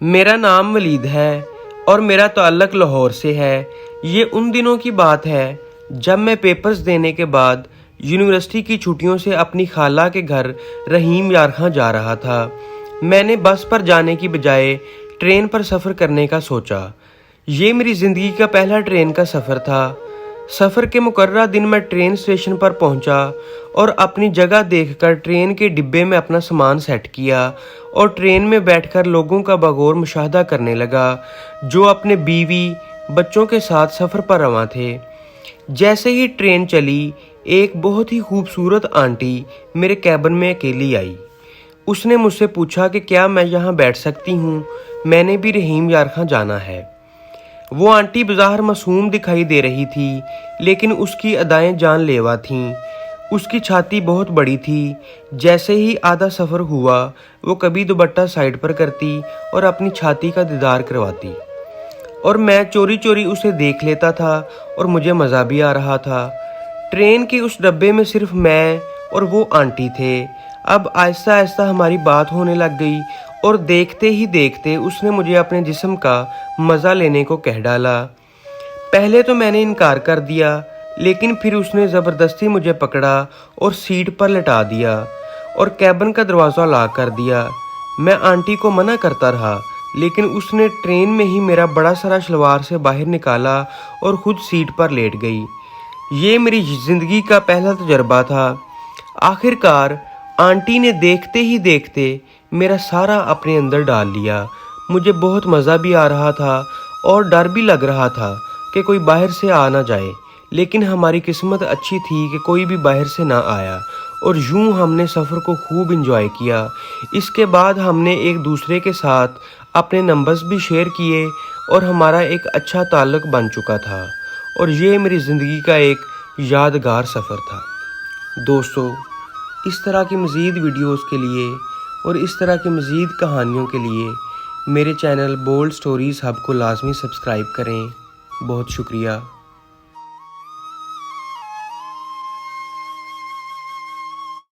मेरा नाम वलीद है और मेरा ताल्लुक़ लाहौर से है। ये उन दिनों की बात है जब मैं पेपर्स देने के बाद यूनिवर्सिटी की छुट्टियों से अपनी खाला के घर रहीम यार खां जा रहा था। मैंने बस पर जाने की बजाय ट्रेन पर सफ़र करने का सोचा। ये मेरी ज़िंदगी का पहला ट्रेन का सफ़र था। सफ़र के मुकर्रर दिन मैं ट्रेन स्टेशन पर पहुंचा और अपनी जगह देखकर ट्रेन के डिब्बे में अपना सामान सेट किया और ट्रेन में बैठकर लोगों का बगौर मुशाहदा करने लगा जो अपने बीवी बच्चों के साथ सफ़र पर रवां थे। जैसे ही ट्रेन चली, एक बहुत ही खूबसूरत आंटी मेरे कैबिन में अकेली आई। उसने मुझसे पूछा कि क्या मैं यहाँ बैठ सकती हूँ, मैंने भी रहीम यार खां जाना है। वो आंटी बज़ाहिर मासूम दिखाई दे रही थी, लेकिन उसकी अदाएं जानलेवा थीं। उसकी छाती बहुत बड़ी थी। जैसे ही आधा सफ़र हुआ, वो कभी दुपट्टा साइड पर करती और अपनी छाती का दीदार करवाती और मैं चोरी चोरी उसे देख लेता था और मुझे मज़ा भी आ रहा था। ट्रेन के उस डब्बे में सिर्फ मैं और वो आंटी थे। अब आहिस्ता आहिस्ता हमारी बात होने लग गई और देखते ही देखते उसने मुझे अपने जिस्म का मज़ा लेने को कह डाला। पहले तो मैंने इनकार कर दिया, लेकिन फिर उसने ज़बरदस्ती मुझे पकड़ा और सीट पर लटा दिया और कैबिन का दरवाज़ा लॉक कर दिया। मैं आंटी को मना करता रहा, लेकिन उसने ट्रेन में ही मेरा बड़ा सारा शलवार से बाहर निकाला और ख़ुद सीट पर लेट गई। ये मेरी ज़िंदगी का पहला तजर्बा था। आखिरकार आंटी ने देखते ही देखते मेरा सारा अपने अंदर डाल लिया। मुझे बहुत मज़ा भी आ रहा था और डर भी लग रहा था कि कोई बाहर से आ ना जाए, लेकिन हमारी किस्मत अच्छी थी कि कोई भी बाहर से ना आया और यूं हमने सफ़र को खूब इंजॉय किया। इसके बाद हमने एक दूसरे के साथ अपने नंबर्स भी शेयर किए और हमारा एक अच्छा ताल्लुक़ बन चुका था और ये मेरी ज़िंदगी का एक यादगार सफ़र था। दोस्तों, इस तरह की मज़ीद वीडियोस के लिए और इस तरह की मज़ीद कहानियों के लिए मेरे चैनल बोल्ड स्टोरीज़ हब को लाजमी सब्सक्राइब करें। बहुत शुक्रिया।